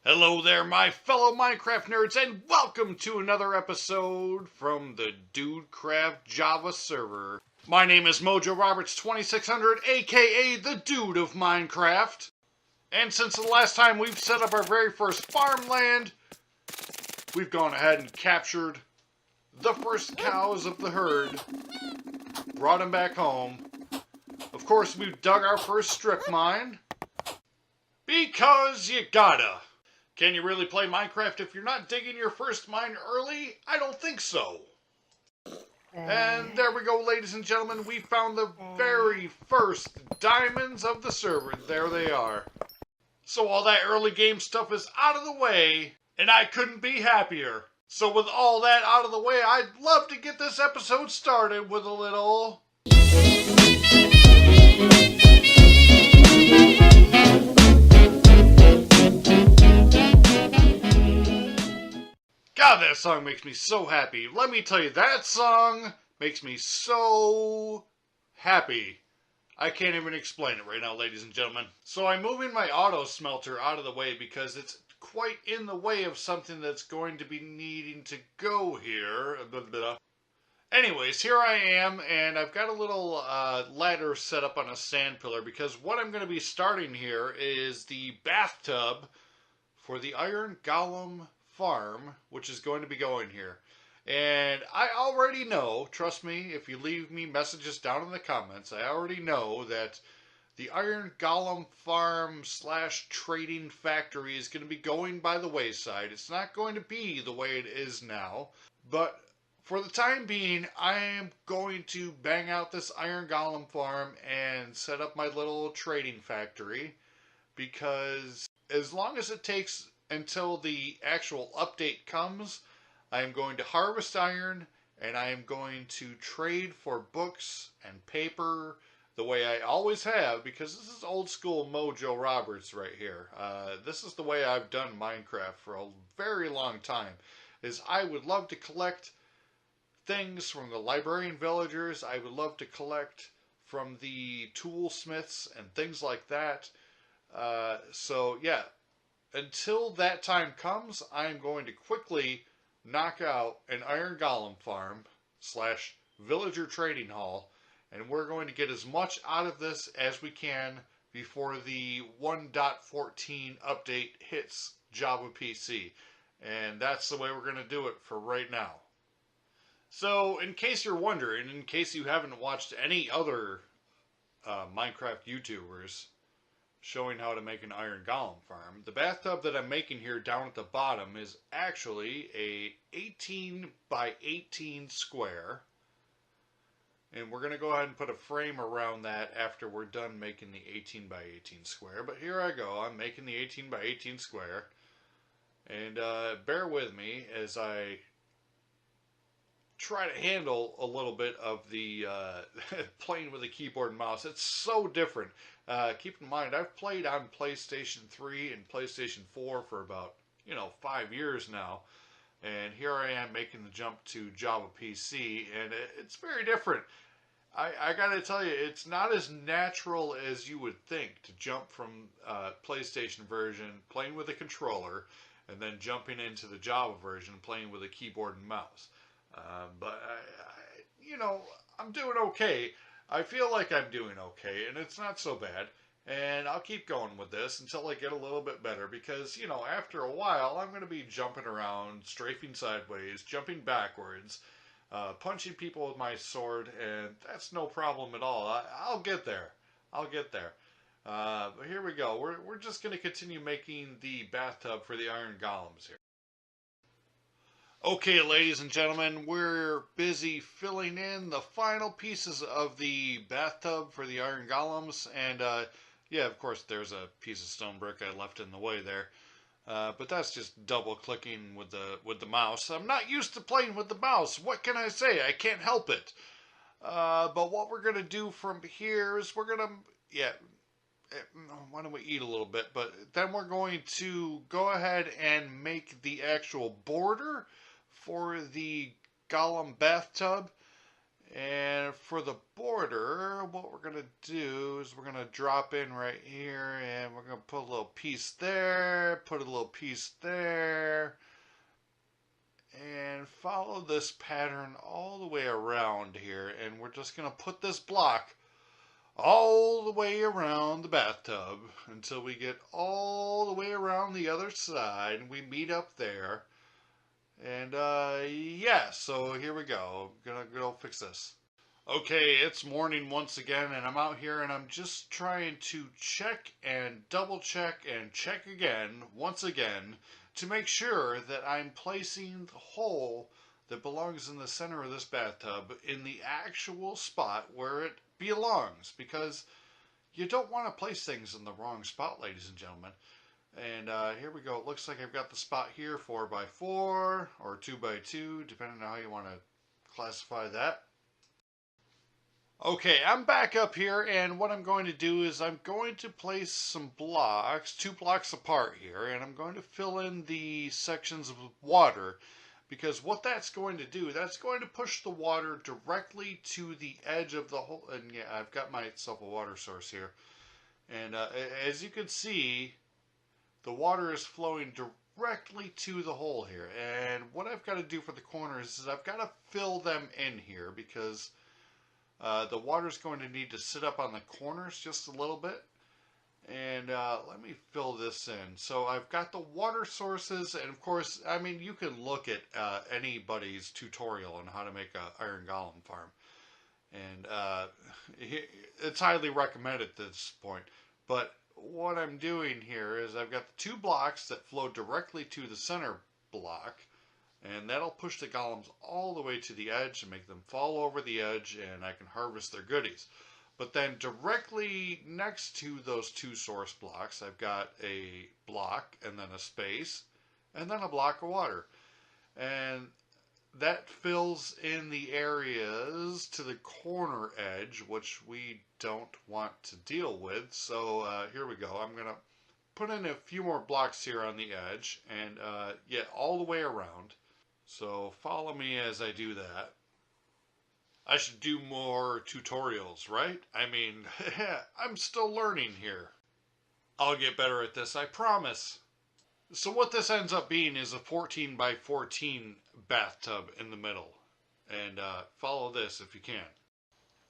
Hello there, my fellow Minecraft nerds, and welcome to another episode from the Dudecraft Java server. My name is Mojo Roberts 2600, aka the Dude of Minecraft. And since the last time we've set up our very first farmland, we've gone ahead and captured the first cows of the herd, brought them back home. Of course, we've dug our first strip mine, because you gotta. Can you really play Minecraft if you're not digging your first mine early? I don't think so. And there we go, ladies and gentlemen. We found the very first diamonds of the server. There they are. So all that early game stuff is out of the way, and I couldn't be happier. So with all that out of the way, I'd love to get this episode started with a little... God, that song makes me so happy. Let me tell you, that song makes me so happy. I can't even explain it right now, ladies and gentlemen. So I'm moving my auto smelter out of the way because it's quite in the way of something that's going to be needing to go here. Anyways, here I am, and I've got a little ladder set up on a sand pillar because what I'm going to be starting here is the bathtub for the Iron Golem farm, which is going to be going here. And I already know, trust me, if you leave me messages down in the comments, I already know that the Iron Golem farm / trading factory is going to be going by the wayside. It's not going to be the way it is now, but for the time being, I am going to bang out this Iron Golem farm and set up my little trading factory, because as long as it takes until the actual update comes, I am going to harvest iron, and I am going to trade for books and paper the way I always have, because this is old school Mojo Roberts right here. This is the way I've done Minecraft for a very long time, is I would love to collect things from the librarian villagers. I would love to collect from the toolsmiths and things like that. So yeah, until that time comes, I am going to quickly knock out an Iron Golem farm / villager trading hall, and we're going to get as much out of this as we can before the 1.14 update hits Java PC. And that's the way we're going to do it for right now. So, in case you're wondering, in case you haven't watched any other Minecraft YouTubers showing how to make an Iron Golem farm, the bathtub that I'm making here down at the bottom is actually a 18 by 18 square, and we're going to go ahead and put a frame around that after we're done making the 18 by 18 square. But here I go, I'm making the 18 by 18 square, and bear with me as I try to handle a little bit of the playing with a keyboard and mouse. It's so different. Keep in mind, I've played on PlayStation 3 and PlayStation 4 for about, 5 years now. And here I am making the jump to Java PC, and it's very different. I gotta tell you, it's not as natural as you would think to jump from PlayStation version, playing with a controller, and then jumping into the Java version, playing with a keyboard and mouse. But I'm doing okay. I feel like I'm doing okay, and it's not so bad. And I'll keep going with this until I get a little bit better, because, after a while, I'm going to be jumping around, strafing sideways, jumping backwards, punching people with my sword, and that's no problem at all. I'll get there. I'll get there. But here we go. We're just going to continue making the bathtub for the Iron Golems here. Okay, ladies and gentlemen, we're busy filling in the final pieces of the bathtub for the Iron Golems, and yeah, of course, there's a piece of stone brick I left in the way there, but that's just double clicking with the mouse. I'm not used to playing with the mouse. What can I say? I can't help it. But what we're gonna do from here is why don't we eat a little bit? But then we're going to go ahead and make the actual border for the Golem bathtub, And for the border, what we're going to do is we're going to drop in right here, and we're going to put a little piece there, put a little piece there, and follow this pattern all the way around here. And we're just going to put this block all the way around the bathtub until we get all the way around the other side, and we meet up there. And yeah, so here we go. I'm gonna go fix this. Okay, it's morning once again, and I'm out here and I'm just trying to check and double check and check again, once again, to make sure that I'm placing the hole that belongs in the center of this bathtub in the actual spot where it belongs, because you don't want to place things in the wrong spot, ladies and gentlemen. And here we go. It looks like I've got the spot here 4x4 or 2x2, depending on how you want to classify that. Okay, I'm back up here, and what I'm going to do is I'm going to place some blocks, 2 blocks apart here, and I'm going to fill in the sections of water, because what that's going to do, that's going to push the water directly to the edge of the hole. And yeah, I've got myself a water source here, and as you can see, the water is flowing directly to the hole here. And what I've got to do for the corners is I've got to fill them in here, because the water is going to need to sit up on the corners just a little bit. And let me fill this in. So I've got the water sources, and of course, I mean, you can look at anybody's tutorial on how to make an iron golem farm. And it's highly recommended at this point. But what I'm doing here is I've got the 2 blocks that flow directly to the center block, and that'll push the golems all the way to the edge and make them fall over the edge, and I can harvest their goodies. But then directly next to those 2 source blocks, I've got a block and then a space and then a block of water. And that fills in the areas to the corner edge, which we don't want to deal with. So here we go. I'm going to put in a few more blocks here on the edge, and yeah, all the way around. So follow me as I do that. I should do more tutorials, right? I mean, I'm still learning here. I'll get better at this, I promise. So what this ends up being is a 14x14 bathtub in the middle. And follow this if you can.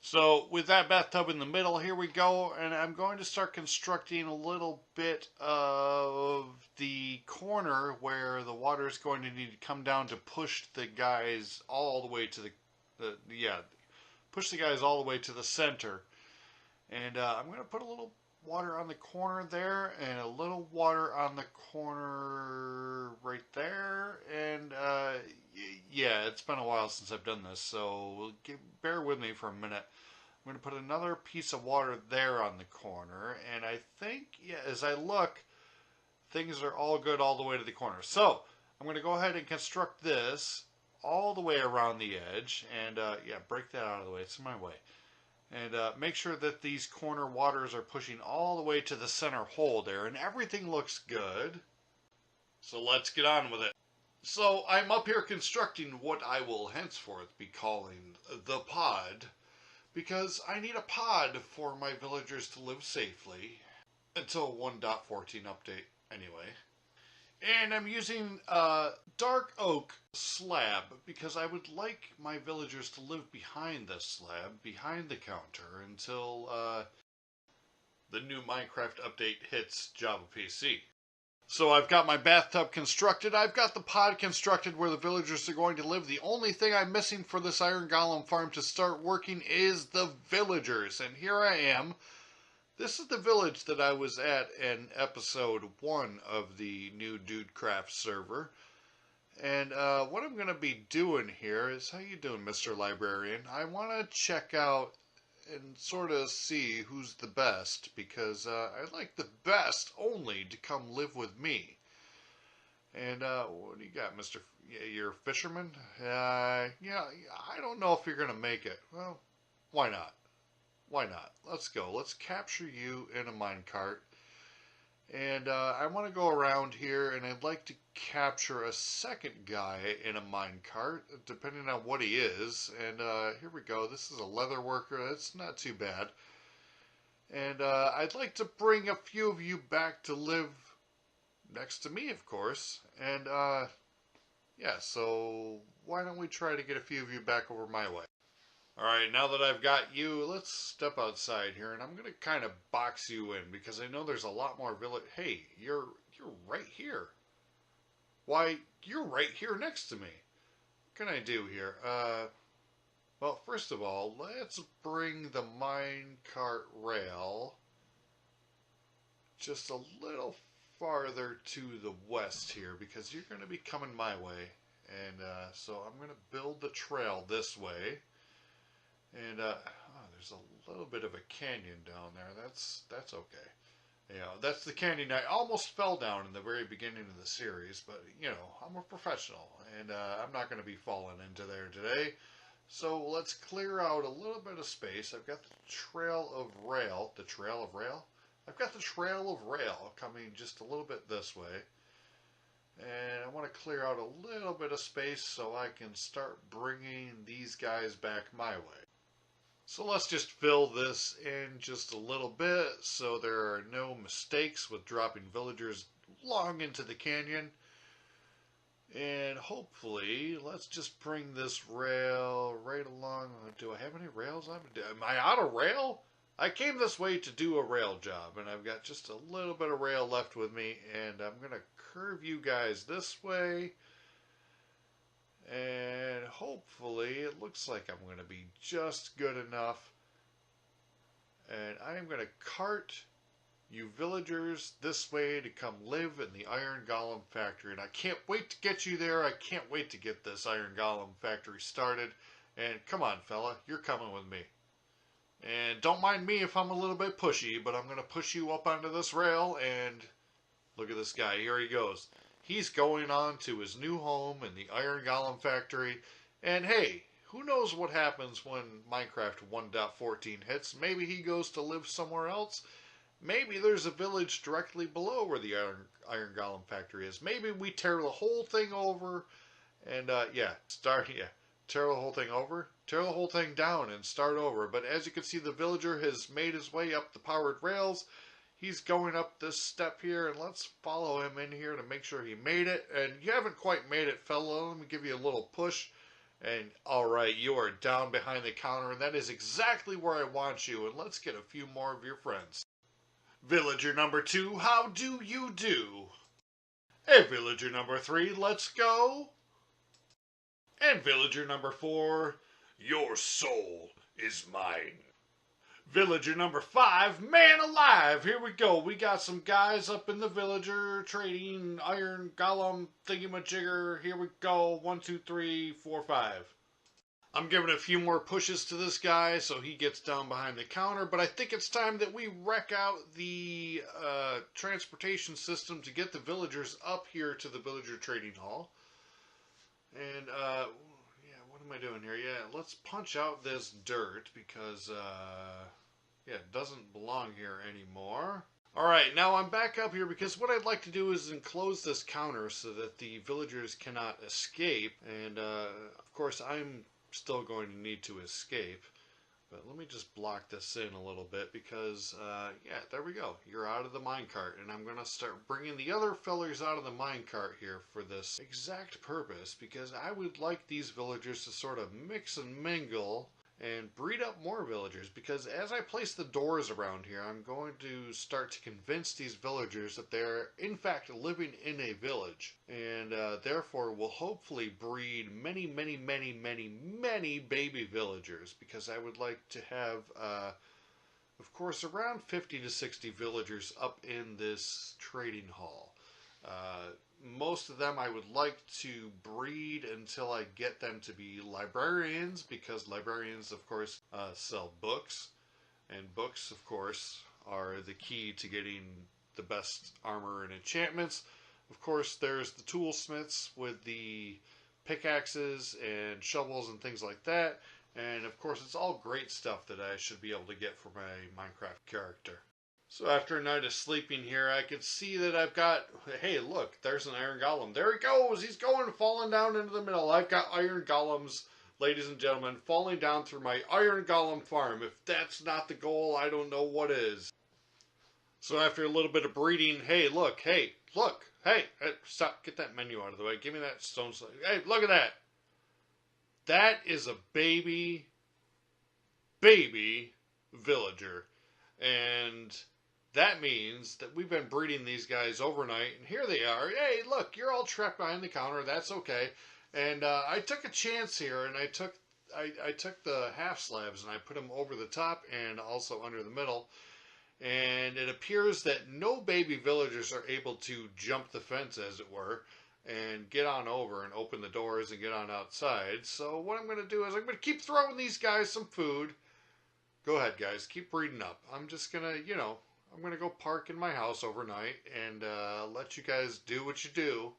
So with that bathtub in the middle, here we go. And I'm going to start constructing a little bit of the corner where the water is going to need to come down to push the guys all the way to push the guys all the way to the center. And I'm going to put a little water on the corner there, and a little water on the corner right there. And yeah, it's been a while since I've done this, so bear with me for a minute. I'm going to put another piece of water there on the corner, and I think, yeah, as I look, things are all good all the way to the corner. So I'm going to go ahead and construct this all the way around the edge, and yeah, break that out of the way. It's in my way. And make sure that these corner waters are pushing all the way to the center hole there, and everything looks good. So let's get on with it. So I'm up here constructing what I will henceforth be calling the pod, because I need a pod for my villagers to live safely until 1.14 update anyway. And I'm using dark oak slab because I would like my villagers to live behind this slab, behind the counter, until the new Minecraft update hits Java PC. So I've got my bathtub constructed. I've got the pod constructed where the villagers are going to live. The only thing I'm missing for this iron golem farm to start working is the villagers. And here I am. This is the village that I was at in episode 1 of the new Dudecraft server. And what I'm going to be doing here is, how you doing, Mr. Librarian? I want to check out and sort of see who's the best, because I'd like the best only to come live with me. And what do you got, Mr. You're a fisherman? Yeah, I don't know if you're going to make it. Well, why not? Why not? Let's go. Let's capture you in a minecart. And I want to go around here, and I'd like to capture a second guy in a minecart, depending on what he is. And here we go. This is a leather worker. That's not too bad. And I'd like to bring a few of you back to live next to me, of course. And yeah, so why don't we try to get a few of you back over my way? Alright, now that I've got you, let's step outside here, and I'm going to kind of box you in, because I know there's a lot more village... Hey, you're right here. Why, you're right here next to me. What can I do here? Well, first of all, let's bring the minecart rail just a little farther to the west here, because you're going to be coming my way. And so I'm going to build the trail this way. And oh, there's a little bit of a canyon down there. That's okay. You know, that's the canyon I almost fell down in the very beginning of the series, but you know, I'm a professional, and I'm not going to be falling into there today. So let's clear out a little bit of space. I've got the trail of rail. The trail of rail? I've got the trail of rail coming just a little bit this way. And I want to clear out a little bit of space so I can start bringing these guys back my way. So let's just fill this in just a little bit so there are no mistakes with dropping villagers long into the canyon. And hopefully, let's just bring this rail right along. Do I have any rails? Am I out of rail? I came this way to do a rail job, and I've got just a little bit of rail left with me, and I'm going to curve you guys this way. And hopefully, it looks like I'm going to be just good enough. And I am going to cart you villagers this way to come live in the Iron Golem factory. And I can't wait to get you there. I can't wait to get this Iron Golem factory started. And come on, fella, you're coming with me. And don't mind me if I'm a little bit pushy, but I'm going to push you up onto this rail. And look at this guy. Here he goes. He's going on to his new home in the Iron Golem factory. And hey, who knows what happens when Minecraft 1.14 hits? Maybe he goes to live somewhere else. Maybe there's a village directly below where the Iron Golem factory is. Maybe we tear the whole thing over and, tear the whole thing over, tear the whole thing down and start over. But as you can see, the villager has made his way up the powered rails. He's going up this step here, and let's follow him in here to make sure he made it. And you haven't quite made it, fella. Let me give you a little push. And, alright, you are down behind the counter, and that is exactly where I want you. And let's get a few more of your friends. Villager number 2, how do you do? Hey, villager number 3, let's go. And villager number 4, your soul is mine. Villager number 5, man alive, here we go. We got some guys up in the villager trading Iron Golem thingamajigger. Here we go, 1, 2, 3, 4, 5. I'm giving a few more pushes to this guy so he gets down behind the counter, but I think it's time that we wreck out the transportation system to get the villagers up here to the villager trading hall. And, yeah, what am I doing here? Yeah, let's punch out this dirt because, yeah, it doesn't belong here anymore. Alright, now I'm back up here because what I'd like to do is enclose this counter so that the villagers cannot escape. And, of course, I'm still going to need to escape. But let me just block this in a little bit because, yeah, there we go. You're out of the minecart. And I'm going to start bringing the other fellers out of the minecart here for this exact purpose. Because I would like these villagers to sort of mix and mingle and breed up more villagers, because as I place the doors around here, I'm going to start to convince these villagers that they're in fact living in a village, and therefore will hopefully breed many baby villagers, because I would like to have of course around 50 to 60 villagers up in this trading hall. Most of them I would like to breed until I get them to be librarians, because librarians, of course, sell books. And books, of course, are the key to getting the best armor and enchantments. Of course, there's the toolsmiths with the pickaxes and shovels and things like that. And, of course, it's all great stuff that I should be able to get for my Minecraft character. So after a night of sleeping here, I could see that I've got, hey, look, there's an iron golem. There he goes. He's going, falling down into the middle. I've got iron golems, ladies and gentlemen, falling down through my iron golem farm. If that's not the goal, I don't know what is. So after a little bit of breeding, hey, look, hey, stop, get that menu out of the way. Give me that stone slab. Hey, look at that. That is a baby villager. And that means that we've been breeding these guys overnight, and here they are. Hey, look, you're all trapped behind the counter. That's okay. And I took a chance here, and I took the half slabs and I put them over the top and also under the middle. And it appears that no baby villagers are able to jump the fence, as it were, and get on over and open the doors and get on outside. So what I'm going to do is I'm going to keep throwing these guys some food. Go ahead, guys. Keep breeding up. I'm just going to, I'm going to go park in my house overnight and let you guys do what you do,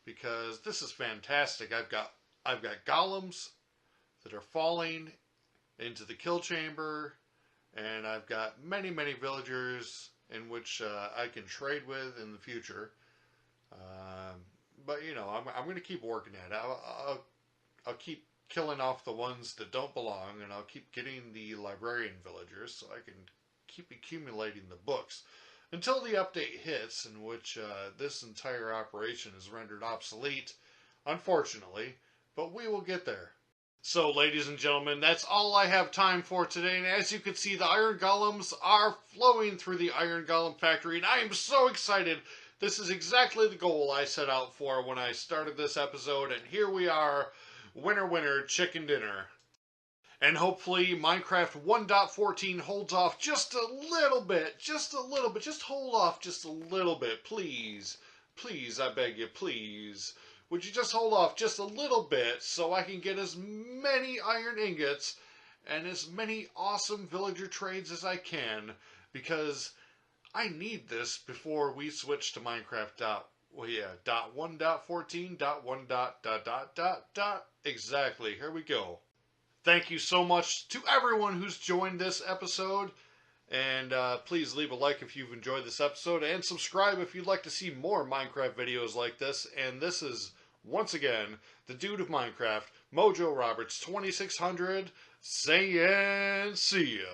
because this is fantastic. I've got golems that are falling into the kill chamber, and I've got many villagers in which I can trade with in the future. But I'm going to keep working at it. I'll keep killing off the ones that don't belong, and I'll keep getting the librarian villagers so I can keep accumulating the books until the update hits, in which this entire operation is rendered obsolete, unfortunately, but we will get there. So, ladies and gentlemen, that's all I have time for today, and as you can see, the iron golems are flowing through the iron golem factory, and I am so excited. This is exactly the goal I set out for when I started this episode, and here we are, winner winner, chicken dinner. And hopefully Minecraft 1.14 holds off just a little bit, just hold off just a little bit, please. Please, I beg you, please. Would you just hold off just a little bit so I can get as many iron ingots and as many awesome villager trades as I can, because I need this before we switch to Minecraft .1.14.1. Exactly, here we go. Thank you so much to everyone who's joined this episode. And please leave a like if you've enjoyed this episode. And subscribe if you'd like to see more Minecraft videos like this. And this is, once again, the Dude of Minecraft, Mojo Roberts 2600, saying see ya.